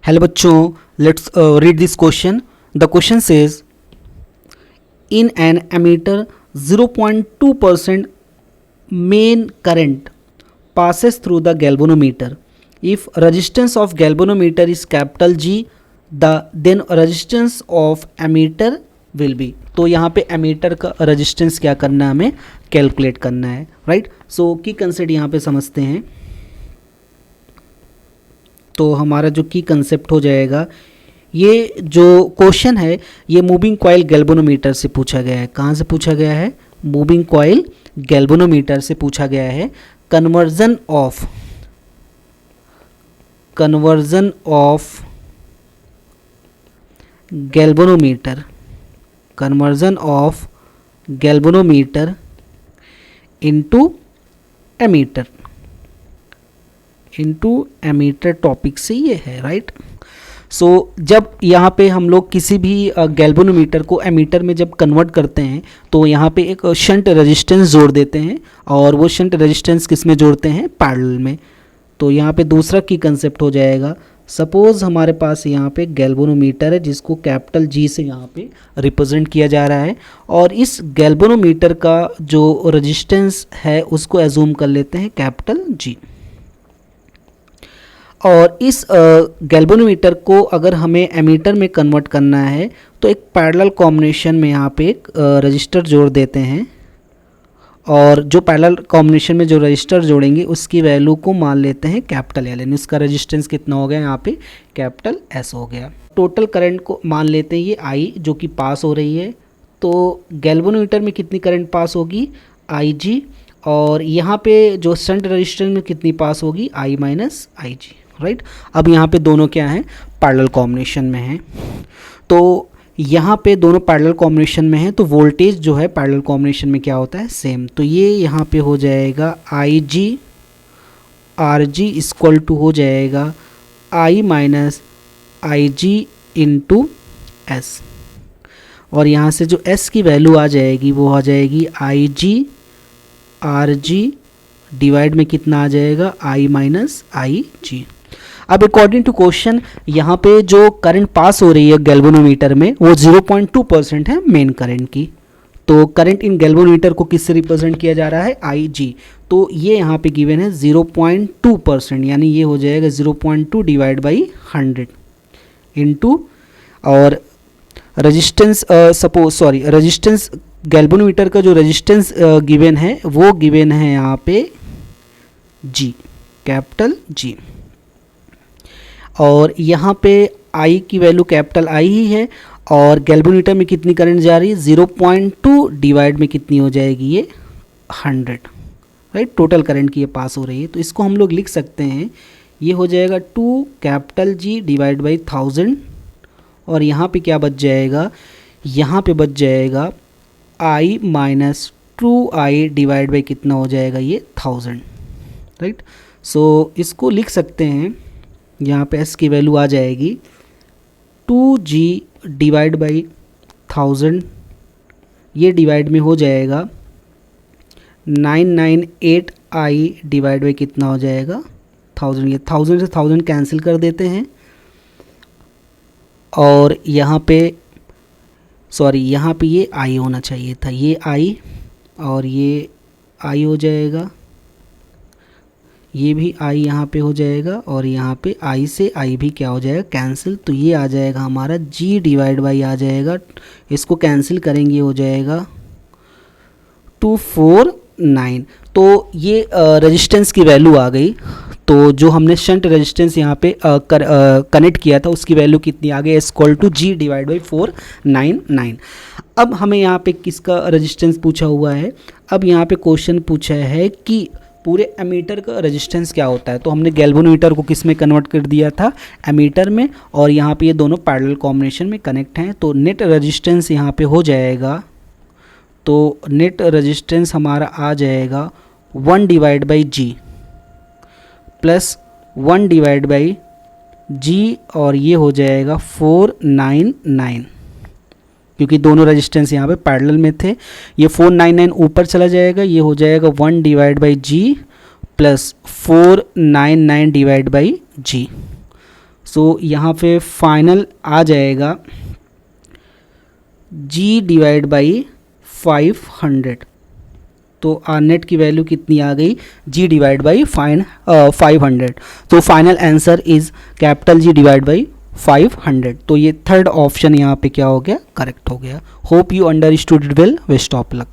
Hello बच्चों, let's read this question. The question says in an emitter 0.2% main current passes through the galvanometer. If resistance of galvanometer is capital G, then resistance of emitter will be. तो यहाँ पे ammeter का resistance क्या करना है, हमें calculate करना है, राइट. सो की कंसेप्ट यहाँ पे समझते हैं. तो हमारा जो की कंसेप्ट हो जाएगा, ये जो क्वेश्चन है ये मूविंग कॉइल गैल्वेनोमीटर से पूछा गया है. कहाँ से पूछा गया है? मूविंग कॉइल गैल्वेनोमीटर से पूछा गया है. Conversion of galvanometer into ammeter topic से ये है, राइट. सो जब यहाँ पे हम लोग किसी भी गैल्वेनोमीटर को एमीटर में जब कन्वर्ट करते हैं तो यहाँ पे एक शंट रेजिस्टेंस जोड़ देते हैं, और वो शंट रेजिस्टेंस किस में जोड़ते हैं? पैरेलल में. तो यहाँ पे दूसरा की कंसेप्ट हो जाएगा. सपोज़ हमारे पास यहाँ पे गैल्वेनोमीटर है जिसको कैपिटल जी से यहाँ पे रिप्रेजेंट किया जा रहा है, और इस गैल्वेनोमीटर का जो रेजिस्टेंस है उसको एज्यूम कर लेते हैं कैपिटल जी. और इस गैल्वेनोमीटर को अगर हमें एमीटर में कन्वर्ट करना है तो एक पैरेलल कॉम्बिनेशन में यहाँ पे एक रजिस्टर जोड़ देते हैं, और जो पैरेलल कॉम्बिनेशन में जो रजिस्टर जोड़ेंगे उसकी वैल्यू को मान लेते हैं कैपिटल एल, यानी उसका रेजिस्टेंस कितना हो गया यहाँ पे? कैपिटल एस हो गया. टोटल करंट को मान लेते हैं ये आई जो कि पास हो रही है. तो गैल्वेनोमीटर में कितनी करंट पास होगी? आई जी. और यहाँ पे जो शंट रजिस्टर में कितनी पास होगी? आई माइनस आई जी, राइट. अब यहाँ पे दोनों क्या हैं? पैरेलल कॉम्बिनेशन में हैं. तो यहाँ पे दोनों पैरेलल कॉम्बिनेशन में हैं, तो वोल्टेज जो है पैरेलल कॉम्बिनेशन में क्या होता है? सेम. तो ये यहाँ पे हो जाएगा आई जी आर जी इक्वल टू हो जाएगा आई माइनस आई जी इंटू एस. और यहाँ से जो एस की वैल्यू आ जाएगी वो आ जाएगी आई जी आर जी डिवाइड में कितना आ जाएगा? आई माइनस आई जी. अब अकॉर्डिंग टू क्वेश्चन यहाँ पे जो करंट पास हो रही है गैल्वेनोमीटर में वो 0.2% है मेन करंट की. तो करंट इन गैल्वेनोमीटर को किससे रिप्रेजेंट किया जा रहा है? आई जी. तो ये यहाँ पे गिवन है 0.2%, यानी ये हो जाएगा 0.2 डिवाइड बाई 100 इंटू, और रेजिस्टेंस रेजिस्टेंस गैल्वेनोमीटर का जो रेजिस्टेंस गिवन है वो गिवन है यहाँ पे जी, कैपिटल जी. और यहाँ पे आई की वैल्यू कैपिटल आई ही है, और गैल्वेनोमीटर में कितनी करंट जा रही है? 0.2 डिवाइड में कितनी हो जाएगी? ये 100, राइट. टोटल करंट की ये पास हो रही है. तो इसको हम लोग लिख सकते हैं, ये हो जाएगा 2 कैपिटल जी डिवाइड बाई 1000, और यहाँ पे क्या बच जाएगा? यहाँ पे बच जाएगा आई माइनस 2i डिवाइड बाई कितना हो जाएगा? ये 1000, राइट. सो इसको लिख सकते हैं, यहाँ पे s की वैल्यू आ जाएगी 2g डिवाइड बाई 1000, ये डिवाइड में हो जाएगा 998i डिवाइड बाई कितना हो जाएगा? 1000. ये 1000 से 1000 कैंसिल कर देते हैं, और यहाँ पे यहाँ पे ये i होना चाहिए था, ये i, और ये i हो जाएगा, ये भी i यहाँ पे हो जाएगा, और यहाँ पे i से i भी क्या हो जाएगा? कैंसिल. तो ये आ जाएगा हमारा g डिवाइड बाई आ जाएगा, इसको कैंसिल करेंगे हो जाएगा 249. तो ये रेजिस्टेंस की वैल्यू आ गई. तो जो हमने शंट रेजिस्टेंस यहाँ पे कनेक्ट किया था उसकी वैल्यू कितनी आ गई? Equal to G divide by 499. अब हमें यहाँ पे किसका रेजिस्टेंस पूछा हुआ है? अब यहाँ पे क्वेश्चन पूछा है कि पूरे एमीटर का रेजिस्टेंस क्या होता है. तो हमने गैल्वेनोमीटर को किस में कन्वर्ट कर दिया था? एमीटर में. और यहाँ पे ये दोनों पैरेलल कॉम्बिनेशन में कनेक्ट हैं. तो नेट रेजिस्टेंस यहाँ पे हो जाएगा, तो नेट रेजिस्टेंस हमारा आ जाएगा 1 divide by G plus 1 divide by G, और ये हो जाएगा 499, क्योंकि दोनों रेजिस्टेंस यहाँ पे पैरेलल में थे. ये 499 ऊपर चला जाएगा, ये हो जाएगा 1 divide by G plus 499 divide by G. So यहाँ पे फाइनल आ जाएगा G डिवाइड बाई 500। तो आर नेट की वैल्यू कितनी आ गई, G डिवाइड बाई 500। तो final answer is capital G divide by 500। तो ये थर्ड ऑप्शन यहाँ पे क्या हो गया, करेक्ट हो गया। Hope you understood well, best of luck.